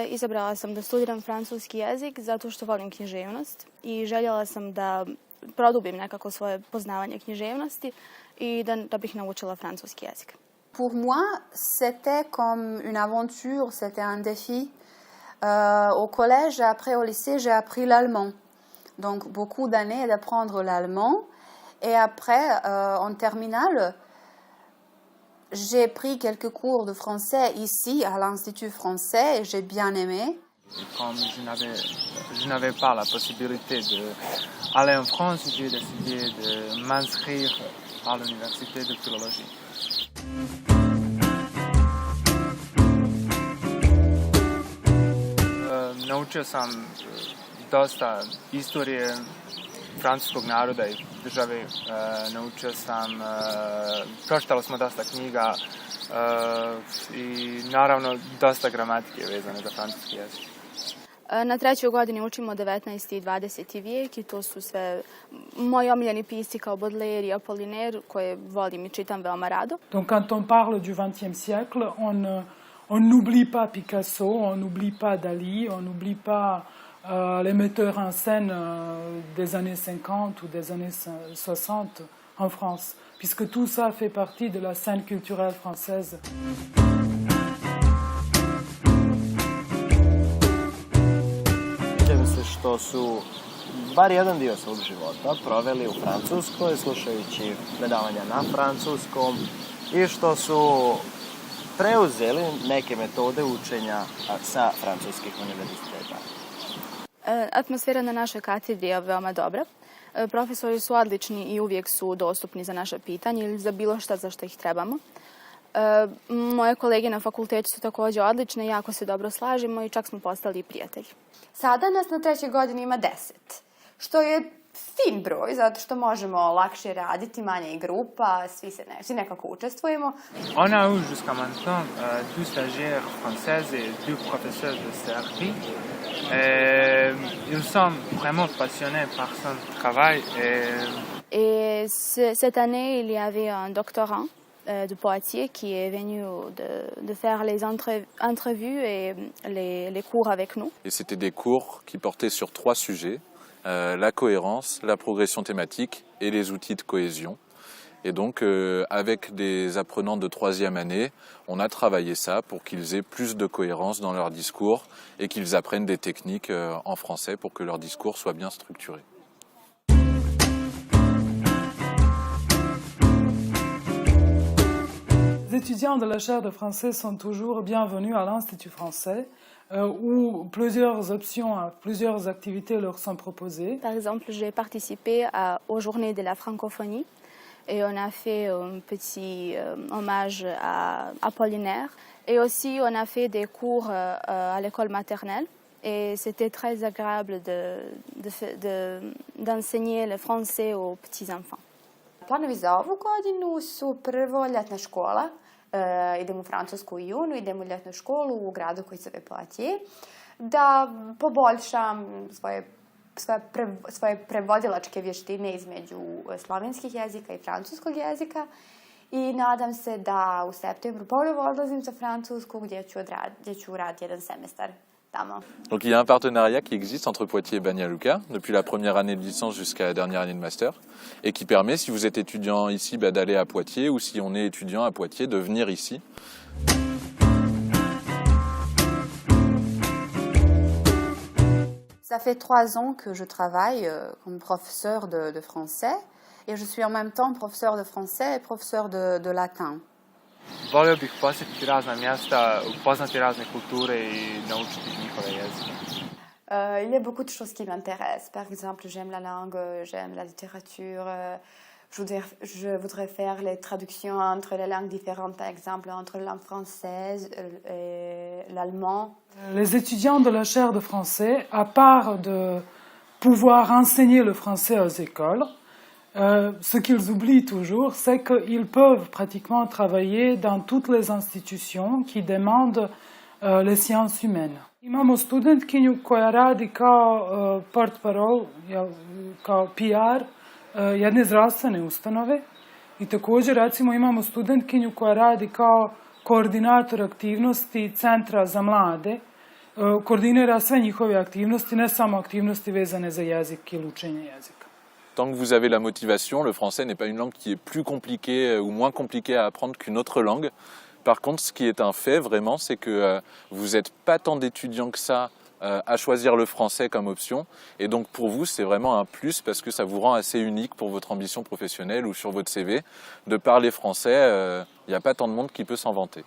Izabrala sam da studiram francuski jezik zato što volim književnost i željela sam da produbim nekako svoje poznavanje književnosti i da bih naučila francuski jezik. Pour moi, c'était comme une aventure, c'était un défi. Au collège, après au lycée, j'ai appris l'allemand. Donc beaucoup d'années d'apprendre l'allemand. Et après, en terminale, j'ai pris quelques cours de français ici à l'Institut français et j'ai bien aimé. Comme je n'avais pas la possibilité d'aller en France, j'ai décidé de m'inscrire à l'université de philologie. Naučio sam dosta istorije francuskog naroda i države. Naučio sam, pročitali smo dosta knjiga i naravno dosta gramatike vezane za francuski jezik. Na trećoj godini učimo 19. i 20. vijek i to su sve moji omiljeni pisci kao Baudelaire i Apollinaire koje volim i čitam veoma rado. Donc quand on parle du XXe siècle, on n'oublie pas Picasso, on n'oublie pas Dali, on n'oublie pas les metteurs en scène des années 50 ou des années 60 en France, puisque tout ça fait partie de la scène culturelle française. Sviđa mi se što su bar jedan dio svog života proveli u Francuskoj, slušajući predavanja na francuskom i što su preuzeli neke metode učenja sa francuskih univerziteta. Atmosfera na našoj katedri je veoma dobra. Profesori su odlični i uvijek su dostupni za naše pitanje ili za bilo šta za što ih trebamo. Moje kolege na fakultetu su također odlične, jako se dobro slažemo i čak smo postali prijatelji. Sada nas na trećoj godini ima 10, što je fin broj, zato što možemo lakše raditi, manje grupa, svi nekako učestvujemo. On a eu jusqu'à maintenant 2 stagiaires françaises et 2 professeurs de CRP. Ils sont vraiment passionnés par son travail. Et cette année, il y avait un doctorant de Poitiers qui est venu de faire les entrevues et les cours avec nous. Et c'était des cours qui portaient sur 3 sujets, la cohérence, la progression thématique et les outils de cohésion. Et donc, avec des apprenants de 3e année, on a travaillé ça pour qu'ils aient plus de cohérence dans leur discours et qu'ils apprennent des techniques en français pour que leur discours soit bien structuré. Les étudiants de la chaire de français sont toujours bienvenus à l'Institut français où plusieurs options, plusieurs activités leur sont proposées. Par exemple, j'ai participé aux Journées de la francophonie et on a fait un petit hommage à Apollinaire. Et aussi, on a fait des cours à l'école maternelle et c'était très agréable d'enseigner le français aux petits-enfants. Planovi za ovu godinu su prvo ljetna škola. Idem u Francusku u junu, idem u ljetnu školu u gradu koji se zove Poitiers, da poboljšam svoje prevodilačke vještine između slovenskih jezika i francuskog jezika i nadam se da u septembru ponovo odlazim za Francusku gdje ću raditi jedan semestar. Donc il y a un partenariat qui existe entre Poitiers et Banja-Luka depuis la première année de licence jusqu'à la dernière année de master et qui permet, si vous êtes étudiant ici, d'aller à Poitiers ou si on est étudiant à Poitiers, de venir ici. Ça fait 3 ans que je travaille comme professeur de français et je suis en même temps professeur de français et professeur de latin. Volio bih posjetiti razna mjesta, upoznati razne kulture i naučiti njihove jezike. Il y a beaucoup de choses qui m'intéressent. Par exemple, j'aime la langue, j'aime la littérature. Je voudrais faire les traductions entre les langues différentes, par exemple entre la langue française et l'allemand. Les étudiants de la chaire de français, à part de pouvoir enseigner le français aux écoles, ce qu'ils oublient toujours, c'est qu'ils peuvent pratiquement travailler dans toutes les institutions qui demandent les sciences humaines. Imamo studentkinju koja radi kao portparol, kao PR jedne zdravstvene ustanove i također recimo imamo studentkinju koja radi kao koordinator aktivnosti Centra za mlade koordinira sve njihove aktivnosti, ne samo aktivnosti vezane za jezik ili učenje jezika. Tant que vous avez la motivation, le français n'est pas une langue qui est plus compliquée ou moins compliquée à apprendre qu'une autre langue. Par contre, ce qui est un fait vraiment, c'est que vous n'êtes pas tant d'étudiants que ça à choisir le français comme option. Et donc pour vous, c'est vraiment un plus parce que ça vous rend assez unique pour votre ambition professionnelle ou sur votre CV. De parler français, il n'y a pas tant de monde qui peut s'en vanter.